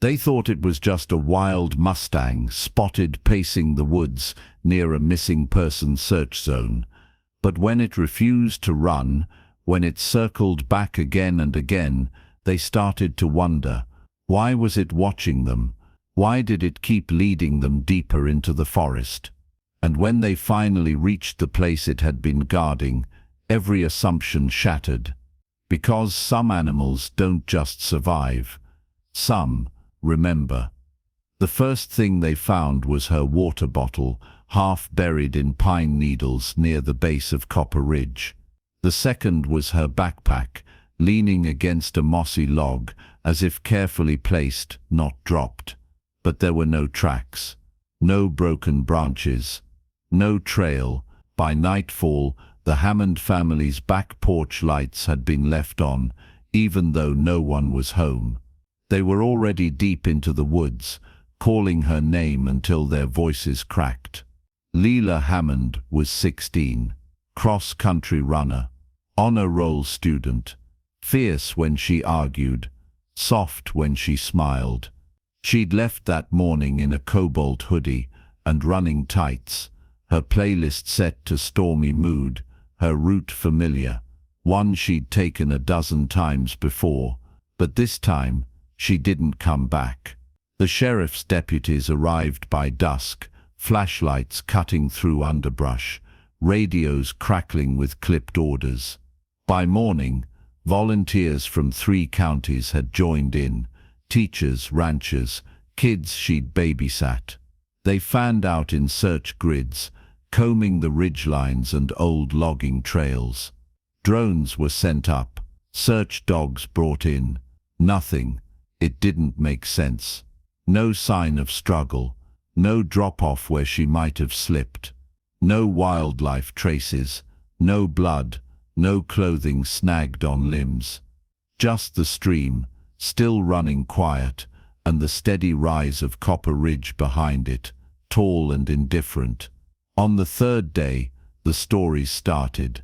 They thought it was just a wild Mustang spotted pacing the woods near a missing person search zone. But when it refused to run, when it circled back again and again, they started to wonder, why was it watching them? Why did it keep leading them deeper into the forest? And when they finally reached the place it had been guarding, every assumption shattered. Because some animals don't just survive. Some remember. The first thing they found was her water bottle, half buried in pine needles near the base of Copper Ridge. The second was her backpack, leaning against a mossy log, as if carefully placed, not dropped. But there were no tracks, no broken branches, no trail. By nightfall, the Hammond family's back porch lights had been left on, even though no one was home. They were already deep into the woods, calling her name until their voices cracked. Leela Hammond was 16, cross-country runner, honor roll student, fierce when she argued, soft when she smiled. She'd left that morning in a cobalt hoodie and running tights, her playlist set to stormy mood, her route familiar, one she'd taken a dozen times before, but this time she didn't come back. The sheriff's deputies arrived by dusk, flashlights cutting through underbrush, radios crackling with clipped orders. By morning, volunteers from 3 counties had joined in, teachers, ranchers, kids she'd babysat. They fanned out in search grids, combing the ridgelines and old logging trails. Drones were sent up, search dogs brought in. Nothing. It didn't make sense. No sign of struggle, no drop-off where she might have slipped. No wildlife traces, no blood, no clothing snagged on limbs. Just the stream, still running quiet, and the steady rise of Copper Ridge behind it, tall and indifferent. On the 3rd day, the stories started.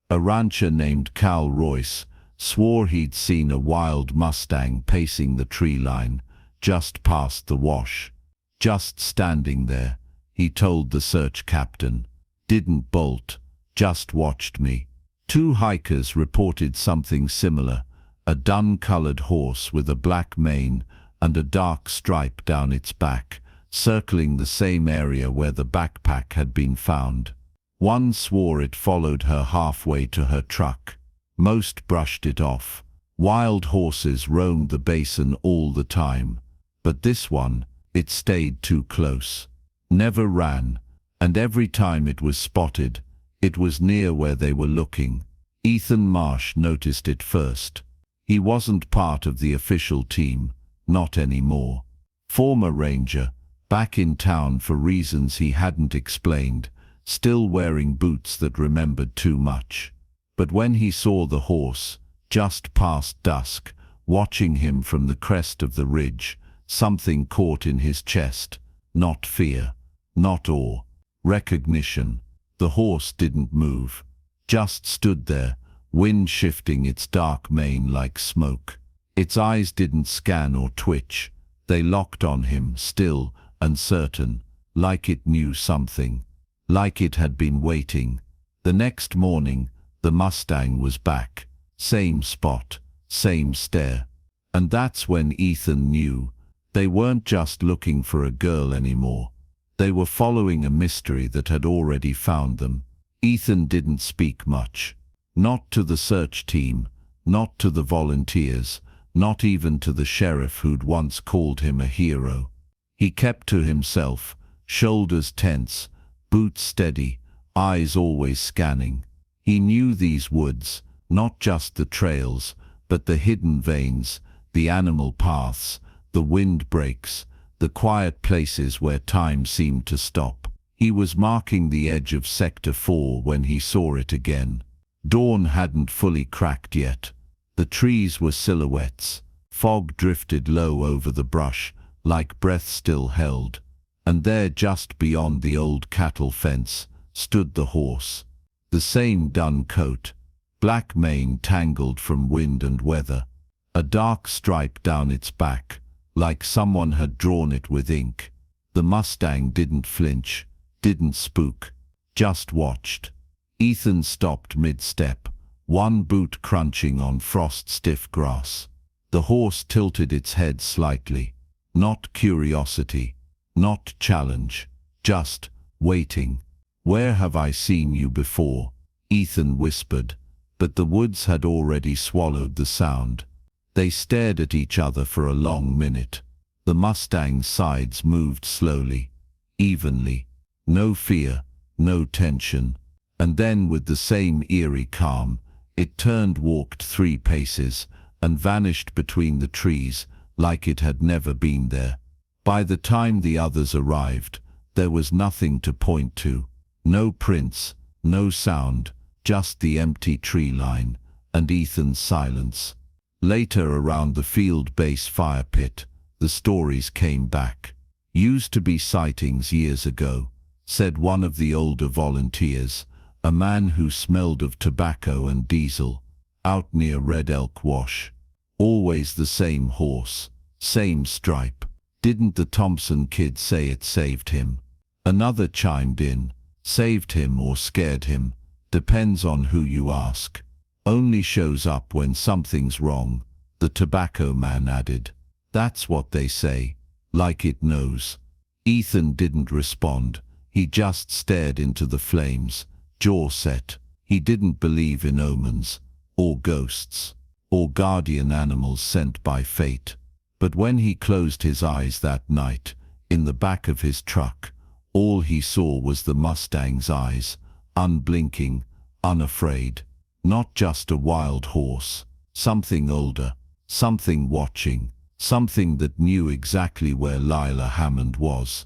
A rancher named Cal Royce swore he'd seen a wild Mustang pacing the tree line, just past the wash. Just standing there, he told the search captain. Didn't bolt, just watched me. 2 hikers reported something similar, a dun-colored horse with a black mane and a dark stripe down its back, circling the same area where the backpack had been found. One swore it followed her halfway to her truck. Most brushed it off. Wild horses roamed the basin all the time. But this one, it stayed too close. Never ran, and every time it was spotted, it was near where they were looking. Ethan Marsh noticed it first. He wasn't part of the official team, not anymore. Former ranger, back in town for reasons he hadn't explained, still wearing boots that remembered too much. But when he saw the horse, just past dusk, watching him from the crest of the ridge, something caught in his chest. Not fear, not awe, recognition. The horse didn't move, just stood there, wind shifting its dark mane like smoke. Its eyes didn't scan or twitch. They locked on him, still, uncertain, like it knew something, like it had been waiting. The next morning, the Mustang was back, same spot, same stare. And that's when Ethan knew. They weren't just looking for a girl anymore. They were following a mystery that had already found them. Ethan didn't speak much. Not to the search team, not to the volunteers, not even to the sheriff who'd once called him a hero. He kept to himself, shoulders tense, boots steady, eyes always scanning. He knew these woods, not just the trails, but the hidden veins, the animal paths, the wind breaks, the quiet places where time seemed to stop. He was marking the edge of Sector 4 when he saw it again. Dawn hadn't fully cracked yet. The trees were silhouettes. Fog drifted low over the brush, like breath still held. And there, just beyond the old cattle fence, stood the horse. The same dun coat, black mane tangled from wind and weather, a dark stripe down its back, like someone had drawn it with ink. The Mustang didn't flinch, didn't spook, just watched. Ethan stopped mid-step, one boot crunching on frost-stiff grass. The horse tilted its head slightly. Not curiosity, not challenge, just waiting. "Where have I seen you before?" Ethan whispered, but the woods had already swallowed the sound. They stared at each other for a long minute. The Mustang's sides moved slowly, evenly. No fear, no tension. And then, with the same eerie calm, it turned, walked 3 paces, and vanished between the trees like it had never been there. By the time the others arrived, there was nothing to point to. No prints, no sound, just the empty tree line, and Ethan's silence. Later, around the field base fire pit, the stories came back. "Used to be sightings years ago," said one of the older volunteers, "a man who smelled of tobacco and diesel, out near Red Elk Wash. Always the same horse, same stripe. Didn't the Thompson kid say it saved him?" Another chimed in, "Saved him or scared him, depends on who you ask. Only shows up when something's wrong," the tobacco man added. "That's what they say, like it knows." Ethan didn't respond. He just stared into the flames, jaw set. He didn't believe in omens, or ghosts, or guardian animals sent by fate. But when he closed his eyes that night, in the back of his truck, all he saw was the Mustang's eyes, unblinking, unafraid. Not just a wild horse, something older, something watching, something that knew exactly where Lila Hammond was.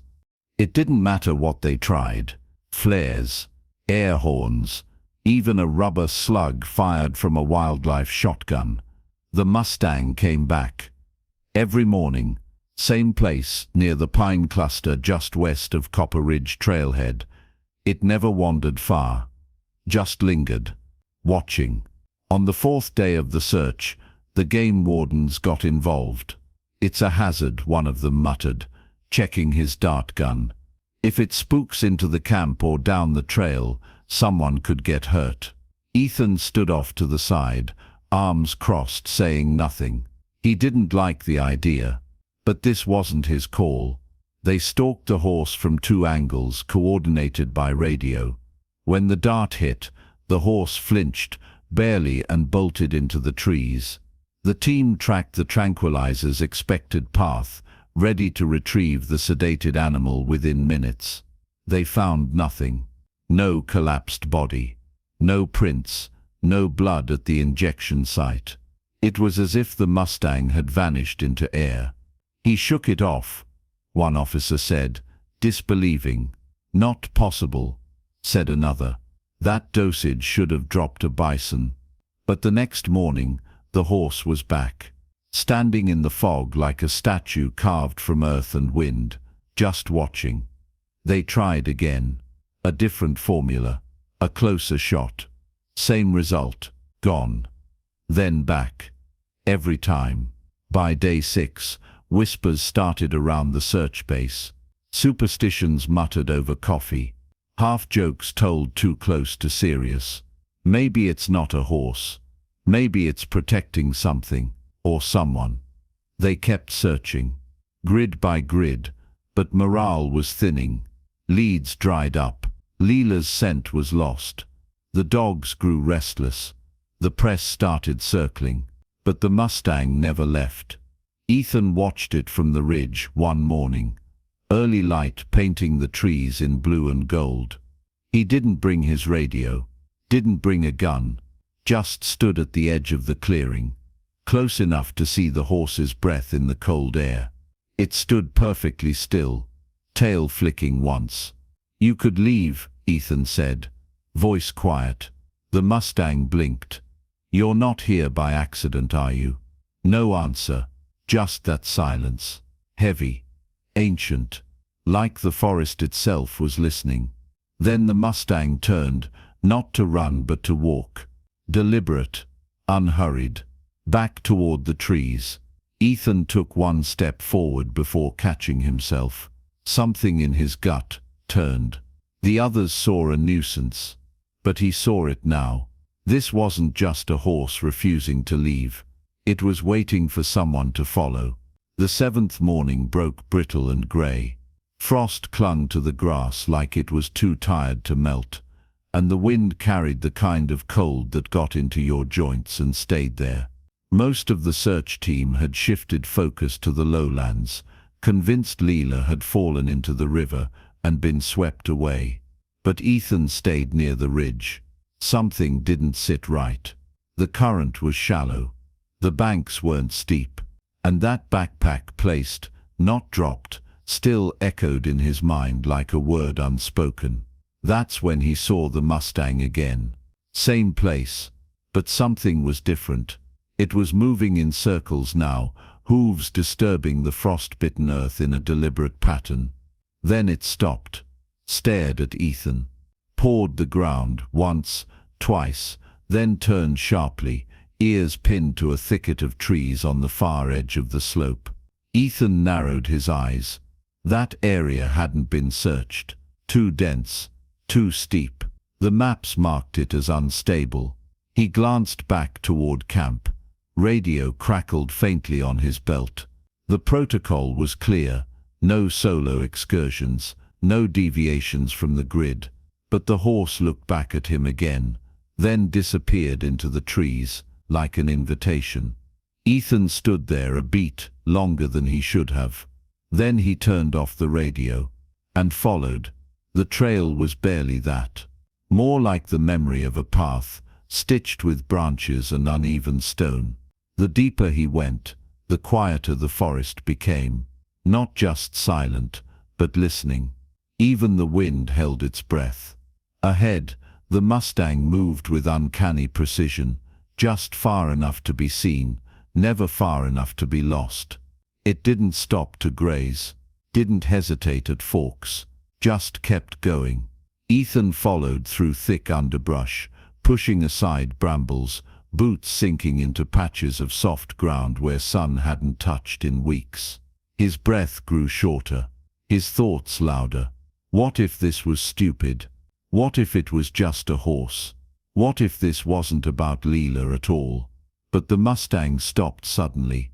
It didn't matter what they tried. Flares, air horns, even a rubber slug fired from a wildlife shotgun. The Mustang came back. Every morning, same place near the pine cluster just west of Copper Ridge Trailhead. It never wandered far, just lingered, watching. On the 4th day of the search, the game wardens got involved. "It's a hazard," one of them muttered, checking his dart gun. "If it spooks into the camp or down the trail, someone could get hurt." Ethan stood off to the side, arms crossed, saying nothing. He didn't like the idea, but this wasn't his call. They stalked the horse from 2 angles, coordinated by radio. When the dart hit, the horse flinched, barely, and bolted into the trees. The team tracked the tranquilizer's expected path, ready to retrieve the sedated animal within minutes. They found nothing. No collapsed body. No prints. No blood at the injection site. It was as if the Mustang had vanished into air. "He shook it off," one officer said, disbelieving. "Not possible," said another. "That dosage should have dropped a bison." But the next morning, the horse was back, standing in the fog like a statue carved from earth and wind, just watching. They tried again. A different formula, a closer shot. Same result, gone. Then back. Every time. By day 6, whispers started around the search base. Superstitions muttered over coffee. Half-jokes told too close to serious. Maybe it's not a horse. Maybe it's protecting something, or someone. They kept searching, grid by grid, but morale was thinning. Leads dried up. Lila's scent was lost. The dogs grew restless. The press started circling, but the Mustang never left. Ethan watched it from the ridge one morning, early light painting the trees in blue and gold. He didn't bring his radio, didn't bring a gun, just stood at the edge of the clearing, close enough to see the horse's breath in the cold air. It stood perfectly still, tail flicking once. "You could leave," Ethan said, voice quiet. The Mustang blinked. "You're not here by accident, are you?" No answer, just that silence. Heavy, ancient, like the forest itself was listening. Then the Mustang turned, not to run but to walk. Deliberate, unhurried, back toward the trees. Ethan took one step forward before catching himself. Something in his gut turned. The others saw a nuisance, but he saw it now. This wasn't just a horse refusing to leave. It was waiting for someone to follow. The seventh morning broke brittle and grey. Frost clung to the grass like it was too tired to melt, and the wind carried the kind of cold that got into your joints and stayed there. Most of the search team had shifted focus to the lowlands, convinced Leela had fallen into the river and been swept away. But Ethan stayed near the ridge. Something didn't sit right. The current was shallow. The banks weren't steep. And that backpack placed, not dropped, still echoed in his mind like a word unspoken. That's when he saw the Mustang again. Same place, but something was different. It was moving in circles now, hooves disturbing the frost-bitten earth in a deliberate pattern. Then it stopped, stared at Ethan, pawed the ground once, twice, then turned sharply, ears pinned to a thicket of trees on the far edge of the slope. Ethan narrowed his eyes. That area hadn't been searched. Too dense, too steep. The maps marked it as unstable. He glanced back toward camp. Radio crackled faintly on his belt. The protocol was clear. No solo excursions, no deviations from the grid. But the horse looked back at him again, then disappeared into the trees, like an invitation. Ethan stood there a beat longer than he should have. Then he turned off the radio and followed. The trail was barely that. More like the memory of a path, stitched with branches and uneven stone. The deeper he went, the quieter the forest became. Not just silent, but listening. Even the wind held its breath. Ahead, the Mustang moved with uncanny precision, just far enough to be seen, never far enough to be lost. It didn't stop to graze, didn't hesitate at forks, just kept going. Ethan followed through thick underbrush, pushing aside brambles, boots sinking into patches of soft ground where sun hadn't touched in weeks. His breath grew shorter, his thoughts louder. What if this was stupid? What if it was just a horse? What if this wasn't about Leela at all? But the Mustang stopped suddenly,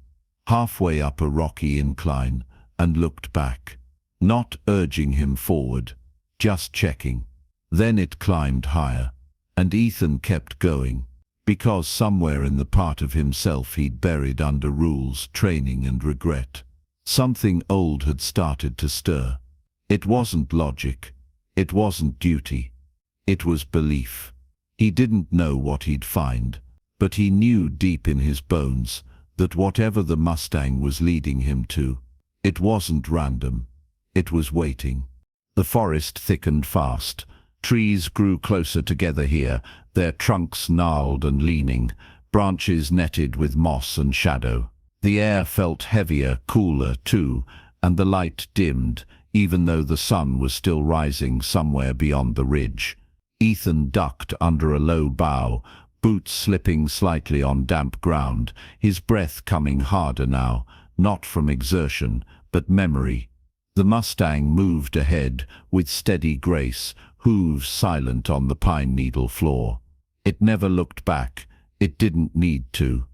halfway up a rocky incline, and looked back. Not urging him forward, just checking. Then it climbed higher, and Ethan kept going, because somewhere in the part of himself he'd buried under rules, training and regret, something old had started to stir. It wasn't logic. It wasn't duty. It was belief. He didn't know what he'd find, but he knew deep in his bones that whatever the Mustang was leading him to, it wasn't random. It was waiting. The forest thickened fast. Trees grew closer together here, their trunks gnarled and leaning, branches netted with moss and shadow. The air felt heavier, cooler too, and the light dimmed, even though the sun was still rising somewhere beyond the ridge. Ethan ducked under a low bough, boots slipping slightly on damp ground, his breath coming harder now, not from exertion, but memory. The Mustang moved ahead with steady grace, hooves silent on the pine needle floor. It never looked back. It didn't need to.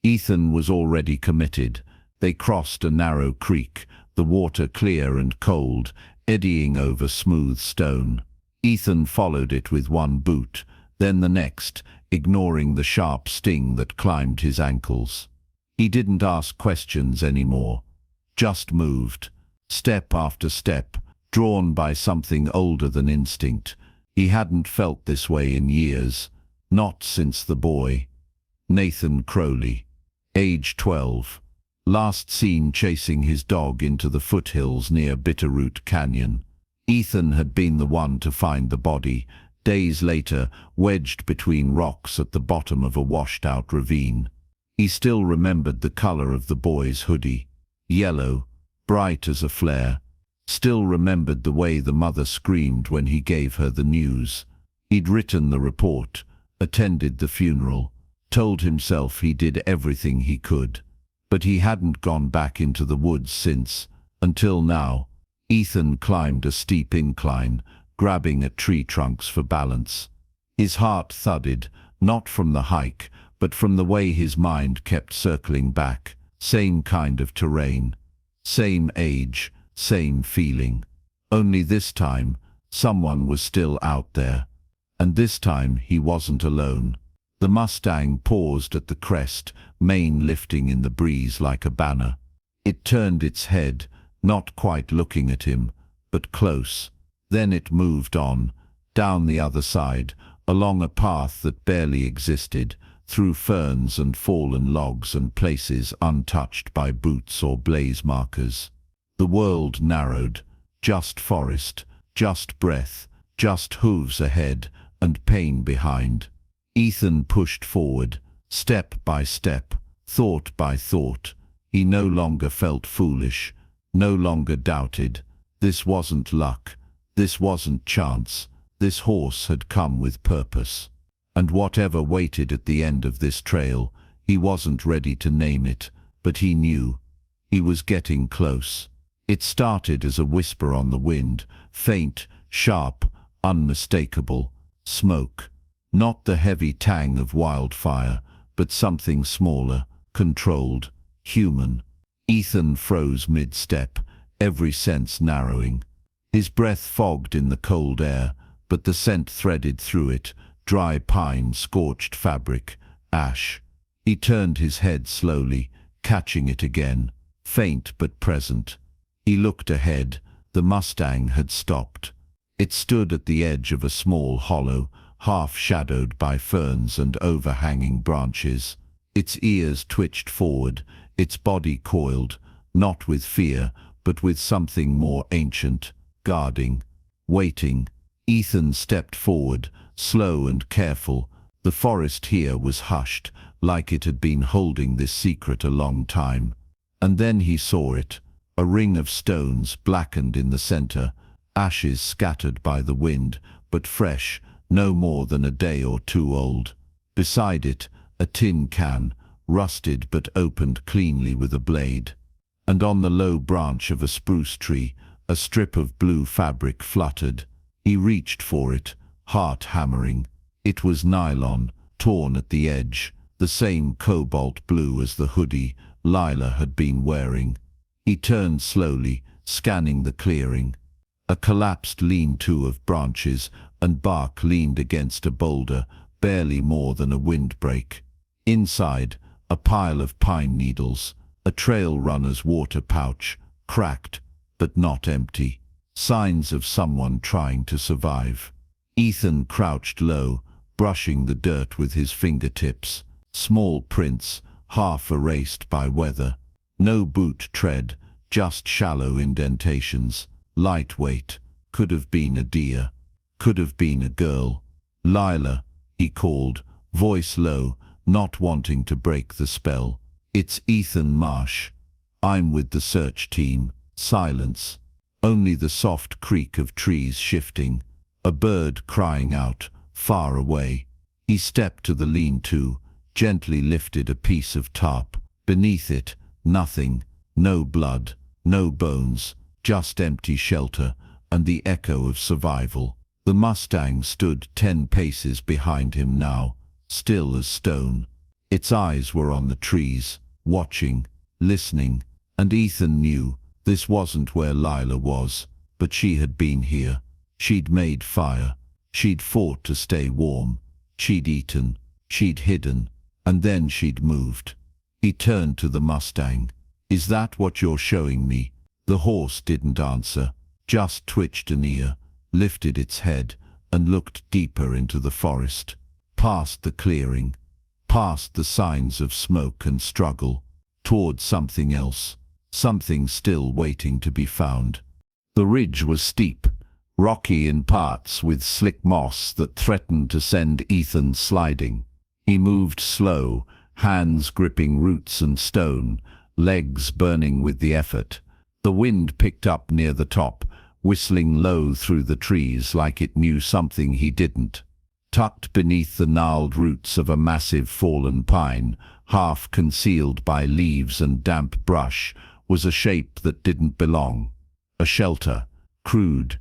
Ethan was already committed. They crossed a narrow creek, the water clear and cold, eddying over smooth stone. Ethan followed it with one boot, then the next, ignoring the sharp sting that climbed his ankles. He didn't ask questions anymore, just moved, step after step, drawn by something older than instinct. He hadn't felt this way in years, not since the boy. Nathan Crowley, age 12. Last seen chasing his dog into the foothills near Bitterroot Canyon. Ethan had been the one to find the body, days later, wedged between rocks at the bottom of a washed-out ravine. He still remembered the color of the boy's hoodie, yellow, bright as a flare. Still remembered the way the mother screamed when he gave her the news. He'd written the report, attended the funeral, told himself he did everything he could. but he hadn't gone back into the woods since, until now. Ethan climbed a steep incline, grabbing at tree trunks for balance. His heart thudded, not from the hike, but from the way his mind kept circling back. Same kind of terrain, same age, same feeling. Only this time, someone was still out there. And this time he wasn't alone. The Mustang paused at the crest, mane lifting in the breeze like a banner. It turned its head, not quite looking at him, but close. Then it moved on, down the other side, along a path that barely existed, through ferns and fallen logs and places untouched by boots or blaze markers. The world narrowed, just forest, just breath, just hooves ahead and pain behind. Ethan pushed forward, step by step, thought by thought. He no longer felt foolish, no longer doubted. This wasn't luck, this wasn't chance. This horse had come with purpose. And whatever waited at the end of this trail, he wasn't ready to name it, but he knew. He was getting close. It started as a whisper on the wind, faint, sharp, unmistakable. Smoke. Not the heavy tang of wildfire, but something smaller, controlled, human. Ethan froze mid-step, every sense narrowing. His breath fogged in the cold air, but the scent threaded through it, dry pine, scorched fabric, ash. He turned his head slowly, catching it again, faint but present. He looked ahead. The Mustang had stopped. It stood at the edge of a small hollow, half shadowed by ferns and overhanging branches. Its ears twitched forward, its body coiled, not with fear, but with something more ancient, guarding, waiting. Ethan stepped forward, slow and careful. The forest here was hushed, like it had been holding this secret a long time. And then he saw it, a ring of stones blackened in the center, ashes scattered by the wind, but fresh, no more than a day or two old. Beside it, a tin can, rusted but opened cleanly with a blade. And on the low branch of a spruce tree, a strip of blue fabric fluttered. He reached for it, heart hammering. It was nylon, torn at the edge, the same cobalt blue as the hoodie Lila had been wearing. He turned slowly, scanning the clearing. A collapsed lean-to of branches and bark leaned against a boulder, barely more than a windbreak. Inside, a pile of pine needles, a trail runner's water pouch, cracked, but not empty. Signs of someone trying to survive. Ethan crouched low, brushing the dirt with his fingertips. Small prints, half erased by weather. No boot tread, just shallow indentations. Lightweight. Could have been a deer. Could have been a girl. Lila, he called, voice low, not wanting to break the spell. It's Ethan Marsh. I'm with the search team. Silence. Only the soft creak of trees shifting. A bird crying out, far away. He stepped to the lean-to, gently lifted a piece of tarp. Beneath it, nothing. No blood, no bones, just empty shelter and the echo of survival. The Mustang stood 10 paces behind him now, still as stone. Its eyes were on the trees, watching, listening, and Ethan knew this wasn't where Lila was, but she had been here. She'd made fire. She'd fought to stay warm. She'd eaten. She'd hidden. And then she'd moved. He turned to the Mustang. Is that what you're showing me? The horse didn't answer, just twitched an ear, lifted its head, and looked deeper into the forest. Past the clearing, past the signs of smoke and struggle, toward something else. Something still waiting to be found. The ridge was steep, rocky in parts with slick moss that threatened to send Ethan sliding. He moved slow, hands gripping roots and stone, legs burning with the effort. The wind picked up near the top, whistling low through the trees like it knew something he didn't. Tucked beneath the gnarled roots of a massive fallen pine, half concealed by leaves and damp brush, was a shape that didn't belong. A shelter, crude,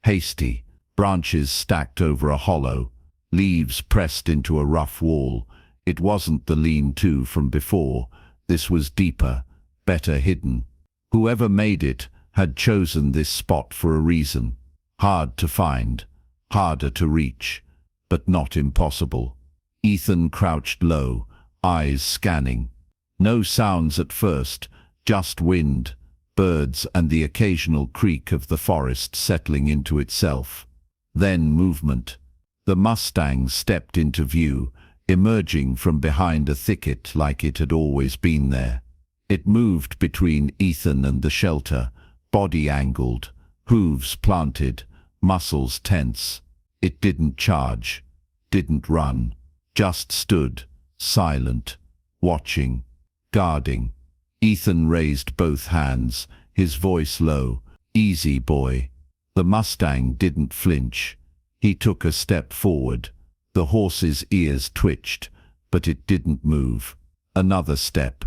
hasty, branches stacked over a hollow, leaves pressed into a rough wall. It wasn't the lean-to from before. This was deeper, better hidden. Whoever made it had chosen this spot for a reason. Hard to find, harder to reach, but not impossible. Ethan crouched low, eyes scanning. No sounds at first, just wind, birds and the occasional creak of the forest settling into itself. Then movement. The Mustang stepped into view, emerging from behind a thicket like it had always been there. It moved between Ethan and the shelter, body angled, hooves planted, muscles tense. It didn't charge, didn't run, just stood, silent, watching, guarding. Ethan raised both hands, his voice low. "Easy, boy." The Mustang didn't flinch. He took a step forward. The horse's ears twitched, but it didn't move. Another step.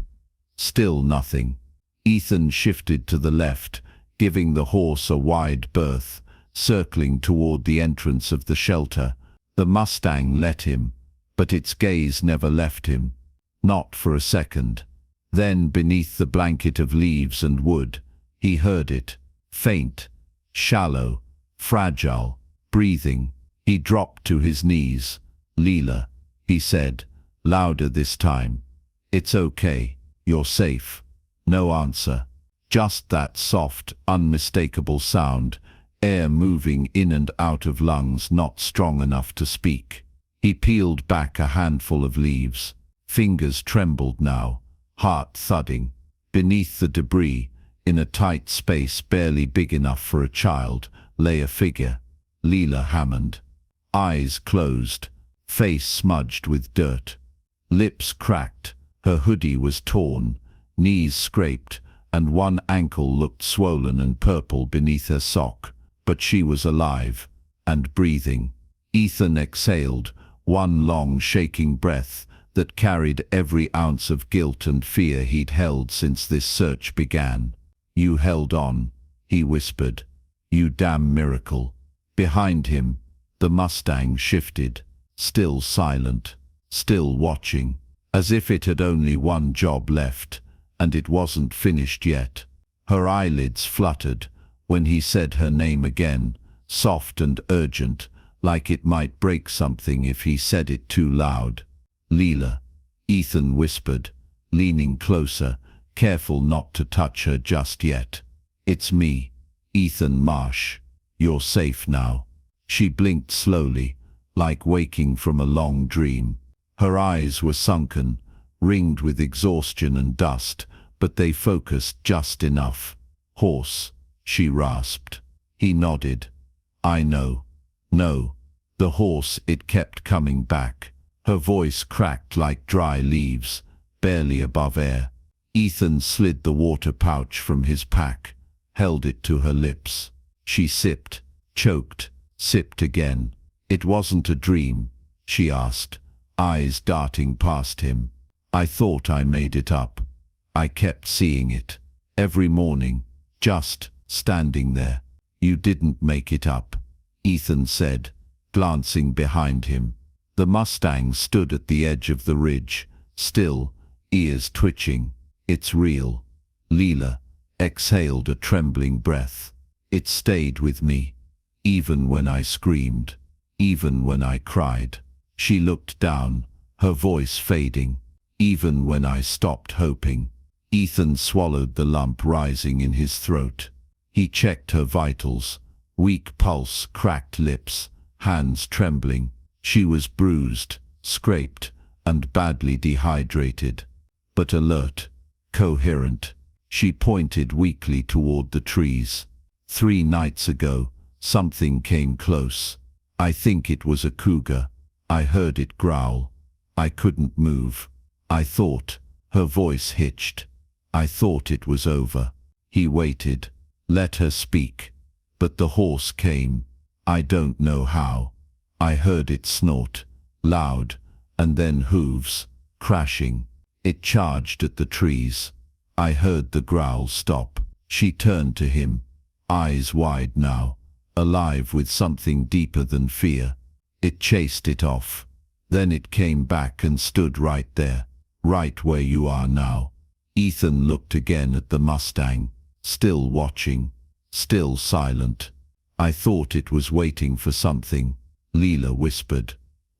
Still nothing. Ethan shifted to the left, giving the horse a wide berth, circling toward the entrance of the shelter. The Mustang let him, but its gaze never left him. Not for a second. Then, beneath the blanket of leaves and wood, he heard it. Faint, shallow, fragile, breathing. He dropped to his knees. "Leela," he said, louder this time. "It's okay. You're safe." No answer. Just that soft, unmistakable sound, air moving in and out of lungs not strong enough to speak. He peeled back a handful of leaves. Fingers trembled now, heart thudding. Beneath the debris, in a tight space barely big enough for a child, lay a figure. Leela Hammond. Eyes closed, face smudged with dirt. Lips cracked, her hoodie was torn, knees scraped, and one ankle looked swollen and purple beneath her sock. But she was alive, and breathing. Ethan exhaled, one long shaking breath that carried every ounce of guilt and fear he'd held since this search began. "You held on," he whispered. "You damn miracle." Behind him, the Mustang shifted, still silent, still watching, as if it had only one job left, and it wasn't finished yet. Her eyelids fluttered when he said her name again, soft and urgent, like it might break something if he said it too loud. "Leela," Ethan whispered, leaning closer, careful not to touch her just yet. "It's me, Ethan Marsh. You're safe now." She blinked slowly, like waking from a long dream. Her eyes were sunken, ringed with exhaustion and dust, but they focused just enough. "Horse," she rasped. He nodded. "I know." "No." The horse, it kept coming back. Her voice cracked like dry leaves, barely above air. Ethan slid the water pouch from his pack, held it to her lips. She sipped, choked, sipped again. "It wasn't a dream?" she asked, eyes darting past him. "I thought I made it up. I kept seeing it. Every morning, just standing there." "You didn't make it up," Ethan said, glancing behind him. The Mustang stood at the edge of the ridge, still, ears twitching. "It's real." Leela exhaled a trembling breath. "It stayed with me, even when I screamed, even when I cried." She looked down, her voice fading. "Even when I stopped hoping." Ethan swallowed the lump rising in his throat. He checked her vitals, weak pulse, cracked lips, hands trembling. She was bruised, scraped, and badly dehydrated, but alert, coherent. She pointed weakly toward the trees. "3 nights ago, something came close. I think it was a cougar. I heard it growl. I couldn't move. I thought," her voice hitched, "I thought it was over." He waited, let her speak. But the horse came. I don't know how. I heard it snort, loud, and then hooves, crashing. It charged at the trees. I heard the growl stop. She turned to him, eyes wide now, alive with something deeper than fear. It chased it off. Then it came back and stood right there, right where you are now. Ethan looked again at the Mustang, still watching, still silent. I thought it was waiting for something, Leela whispered.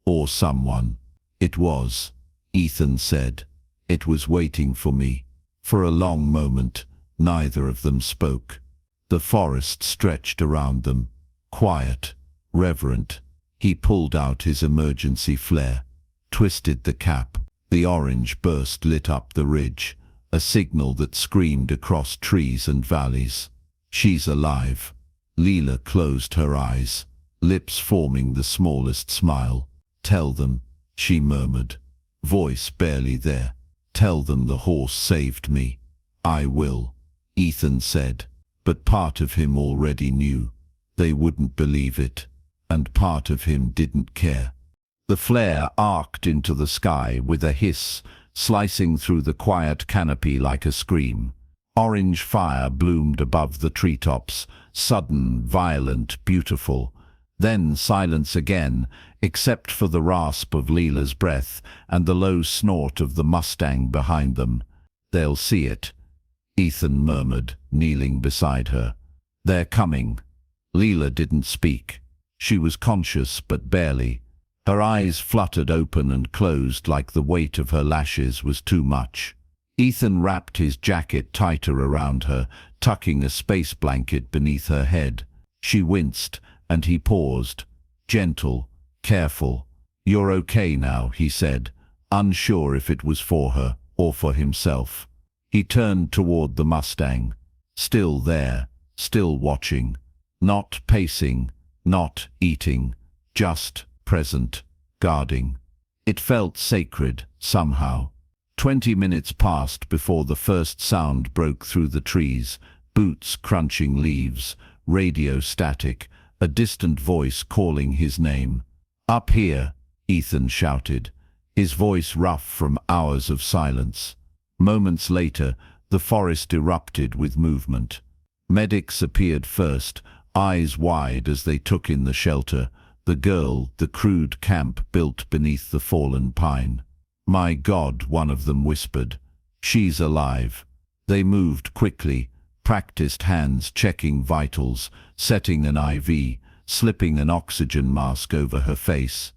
Or someone. It was, Ethan said. It was waiting for me. For a long moment, neither of them spoke. The forest stretched around them, quiet, reverent. He pulled out his emergency flare, twisted the cap. The orange burst lit up the ridge, a signal that screamed across trees and valleys. She's alive. Leela closed her eyes, lips forming the smallest smile. Tell them, she murmured, voice barely there. Tell them the horse saved me. I will, Ethan said, but part of him already knew. They wouldn't believe it, and part of him didn't care. The flare arced into the sky with a hiss, slicing through the quiet canopy like a scream. Orange fire bloomed above the treetops, sudden, violent, beautiful. Then silence again, except for the rasp of Leela's breath and the low snort of the Mustang behind them. They'll see it, Ethan murmured, kneeling beside her. They're coming. Leela didn't speak. She was conscious, but barely. Her eyes fluttered open and closed like the weight of her lashes was too much. Ethan wrapped his jacket tighter around her, tucking a space blanket beneath her head. She winced, and he paused, gentle, careful. You're okay now, he said, unsure if it was for her or for himself. He turned toward the Mustang, still there, still watching, not pacing, not eating, just present, guarding. It felt sacred, somehow. 20 minutes passed before the first sound broke through the trees, boots crunching leaves, radio static, a distant voice calling his name. Up here, Ethan shouted, his voice rough from hours of silence. Moments later, the forest erupted with movement. Medics appeared first, eyes wide as they took in the shelter, the girl, the crude camp built beneath the fallen pine. My God, one of them whispered. She's alive. They moved quickly, practiced hands checking vitals, setting an IV, slipping an oxygen mask over her face.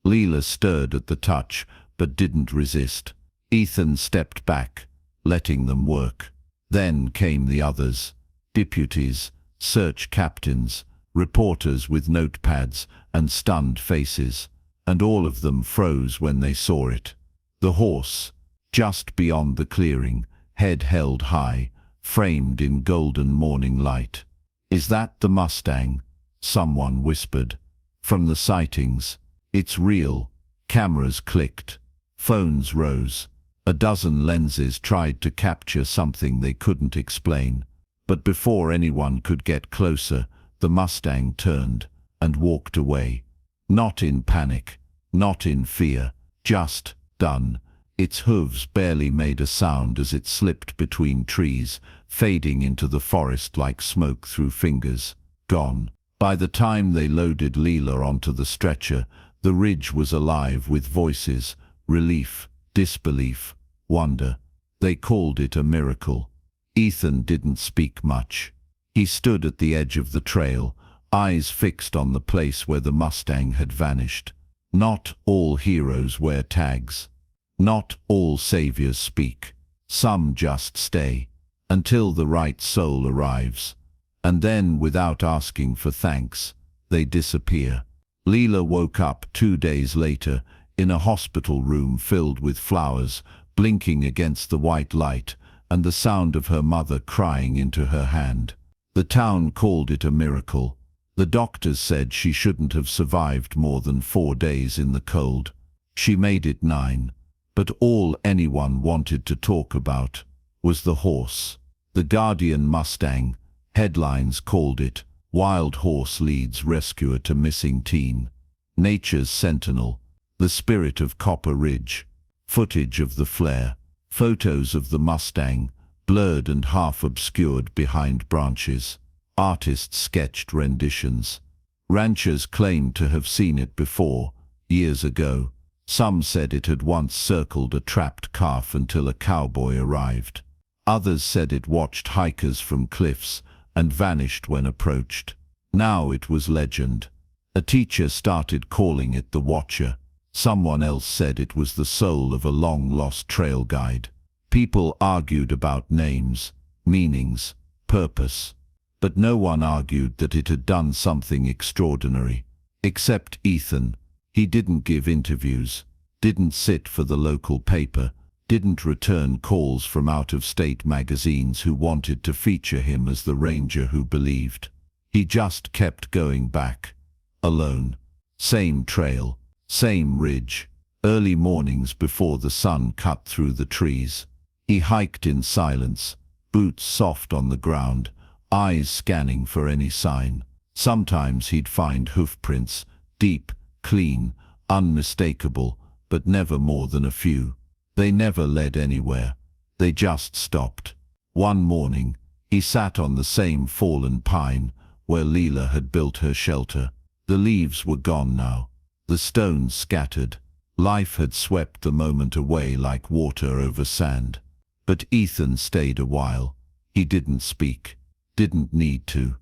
Leela stirred at the touch, but didn't resist. Ethan stepped back, letting them work. Then came the others, deputies, search captains, reporters with notepads and stunned faces, and all of them froze when they saw it. The horse, just beyond the clearing, head held high, framed in golden morning light. Is that the Mustang? Someone whispered. From the sightings. It's real. Cameras clicked. Phones rose. A dozen lenses tried to capture something they couldn't explain. But before anyone could get closer, the Mustang turned and walked away. Not in panic, not in fear, just done. Its hooves barely made a sound as it slipped between trees, fading into the forest like smoke through fingers. Gone. By the time they loaded Leela onto the stretcher, the ridge was alive with voices, relief, disbelief, wonder. They called it a miracle. Ethan didn't speak much. He stood at the edge of the trail, eyes fixed on the place where the Mustang had vanished. Not all heroes wear tags. Not all saviors speak. Some just stay, until the right soul arrives. And then, without asking for thanks, they disappear. Leela woke up 2 days later, in a hospital room filled with flowers, blinking against the white light, and the sound of her mother crying into her hand. The town called it a miracle. The doctors said she shouldn't have survived more than 4 days in the cold. She made it 9. But all anyone wanted to talk about was the horse. The Guardian Mustang. Headlines called it Wild Horse Leads Rescuer to Missing Teen. Nature's Sentinel. The Spirit of Copper Ridge. Footage of the flare. Photos of the Mustang, blurred and half obscured behind branches. Artists sketched renditions. Ranchers claimed to have seen it before, years ago. Some said it had once circled a trapped calf until a cowboy arrived. Others said it watched hikers from cliffs and vanished when approached. Now it was legend. A teacher started calling it the Watcher. Someone else said it was the soul of a long-lost trail guide. People argued about names, meanings, purpose. But no one argued that it had done something extraordinary. Except Ethan. He didn't give interviews, didn't sit for the local paper, didn't return calls from out-of-state magazines who wanted to feature him as the ranger who believed. He just kept going back. Alone. Same trail, same ridge. Early mornings before the sun cut through the trees. He hiked in silence, boots soft on the ground, eyes scanning for any sign. Sometimes he'd find hoofprints, deep, clean, unmistakable, but never more than a few. They never led anywhere. They just stopped. One morning, he sat on the same fallen pine where Leela had built her shelter. The leaves were gone now. The stones scattered. Life had swept the moment away like water over sand. But Ethan stayed a while. He didn't speak. Didn't need to.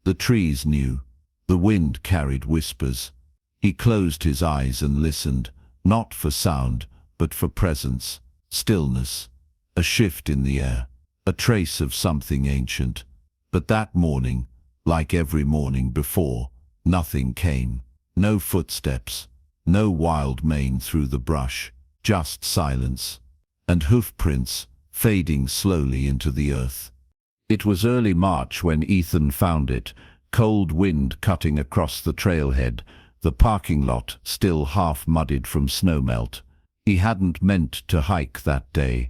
The trees knew. The wind carried whispers. He closed his eyes and listened, not for sound, but for presence, stillness, a shift in the air, a trace of something ancient. But that morning, like every morning before, nothing came. No footsteps, no wild mane through the brush, just silence. And hoofprints, fading slowly into the earth. It was early March when Ethan found it, cold wind cutting across the trailhead, the parking lot still half muddied from snowmelt. He hadn't meant to hike that day.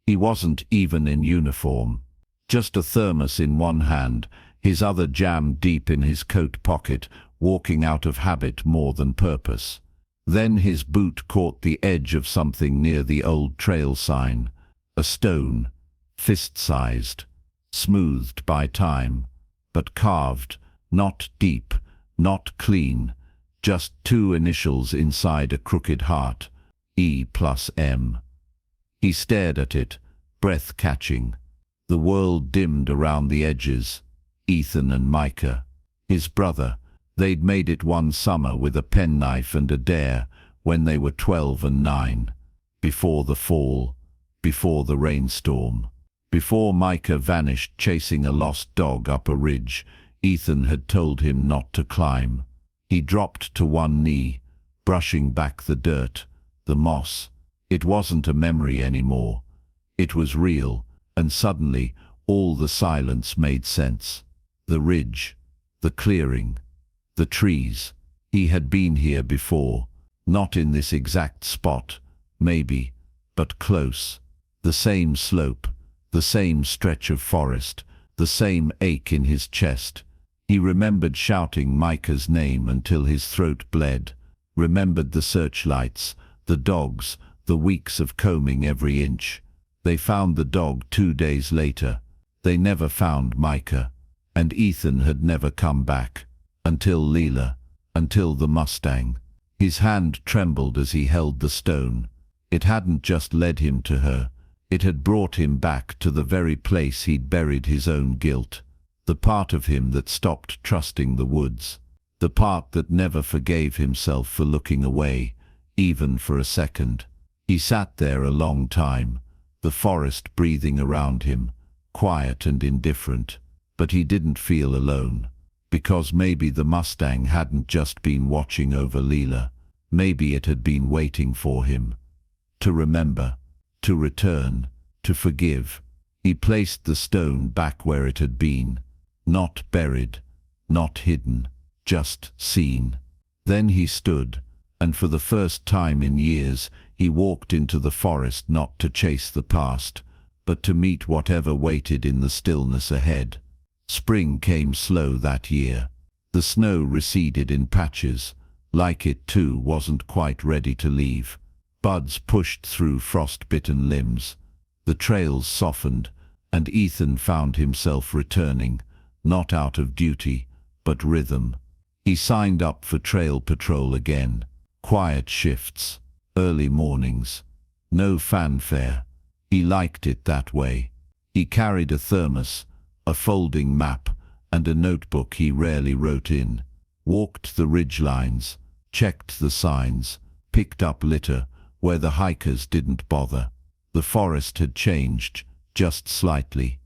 He wasn't even in uniform. Just a thermos in one hand, his other jammed deep in his coat pocket, walking out of habit more than purpose. Then his boot caught the edge of something near the old trail sign. A stone, fist-sized, smoothed by time, but carved, not deep, not clean, just two initials inside a crooked heart, E+M. He stared at it, breath-catching. The world dimmed around the edges. Ethan and Micah, his brother, they'd made it one summer with a penknife and a dare when they were 12 and 9, before the fall, before the rainstorm. Before Micah vanished chasing a lost dog up a ridge, Ethan had told him not to climb. He dropped to one knee, brushing back the dirt, the moss. It wasn't a memory anymore. It was real, and suddenly all the silence made sense. The ridge, the clearing, the trees. He had been here before, not in this exact spot, maybe, but close. The same slope, the same stretch of forest, the same ache in his chest. He remembered shouting Micah's name until his throat bled, remembered the searchlights, the dogs, the weeks of combing every inch. They found the dog 2 days later. They never found Micah, and Ethan had never come back, until Leela, until the Mustang. His hand trembled as he held the stone. It hadn't just led him to her, it had brought him back to the very place he'd buried his own guilt. The part of him that stopped trusting the woods. The part that never forgave himself for looking away, even for a second. He sat there a long time, the forest breathing around him, quiet and indifferent. But he didn't feel alone. Because maybe the Mustang hadn't just been watching over Leela. Maybe it had been waiting for him. To remember, to return, to forgive. He placed the stone back where it had been. Not buried, not hidden, just seen. Then he stood, and for the first time in years, he walked into the forest not to chase the past, but to meet whatever waited in the stillness ahead. Spring came slow that year. The snow receded in patches, like it too wasn't quite ready to leave. Buds pushed through frost-bitten limbs. The trails softened, and Ethan found himself returning, not out of duty, but rhythm. He signed up for trail patrol again. Quiet shifts, early mornings, no fanfare. He liked it that way. He carried a thermos, a folding map, and a notebook he rarely wrote in. Walked the ridgelines, checked the signs, picked up litter where the hikers didn't bother. The forest had changed, just slightly,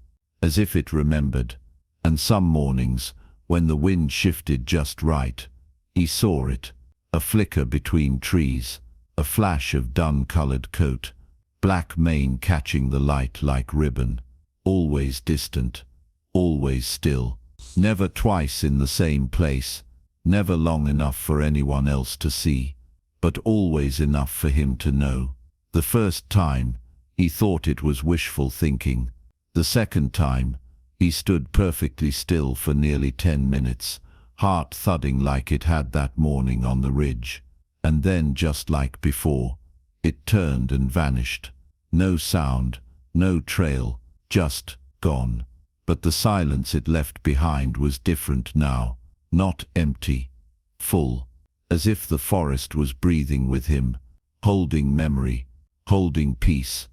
as if it remembered. And some mornings, when the wind shifted just right, he saw it. A flicker between trees, a flash of dun-colored coat, black mane catching the light like ribbon. Always distant, always still. Never twice in the same place, never long enough for anyone else to see, but always enough for him to know. The first time, he thought it was wishful thinking. The second time, he stood perfectly still for nearly 10 minutes, heart thudding like it had that morning on the ridge. And then, just like before, it turned and vanished. No sound, no trail, just gone. But the silence it left behind was different now, not empty, full, as if the forest was breathing with him, holding memory, holding peace.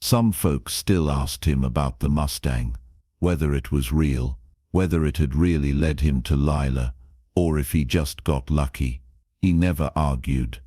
Some folks still asked him about the Mustang, whether it was real, whether it had really led him to Lila, or if he just got lucky. He never argued,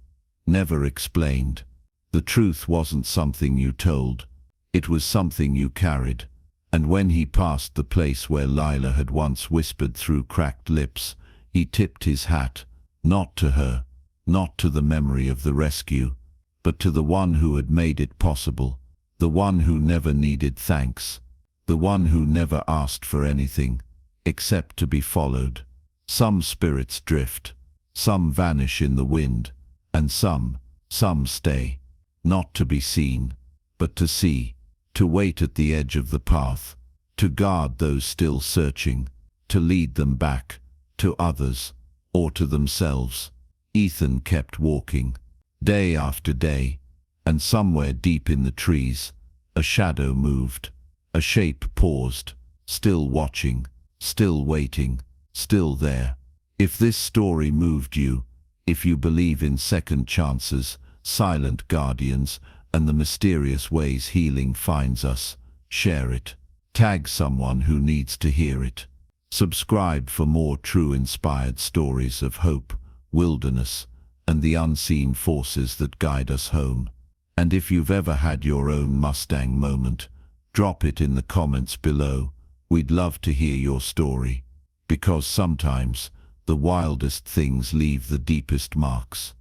never explained. The truth wasn't something you told, it was something you carried. And when he passed the place where Lila had once whispered through cracked lips, he tipped his hat, not to her, not to the memory of the rescue, but to the one who had made it possible, the one who never needed thanks, the one who never asked for anything, except to be followed. Some spirits drift, some vanish in the wind, and some stay, not to be seen, but to see, to wait at the edge of the path, to guard those still searching, to lead them back, to others, or to themselves. Ethan kept walking, day after day, and somewhere deep in the trees, a shadow moved, a shape paused, still watching, still waiting, still there. If this story moved you, if you believe in second chances, silent guardians, and the mysterious ways healing finds us, share it. Tag someone who needs to hear it. Subscribe for more true inspired stories of hope, wilderness, and the unseen forces that guide us home. And if you've ever had your own Mustang moment, drop it in the comments below. We'd love to hear your story, because sometimes the wildest things leave the deepest marks.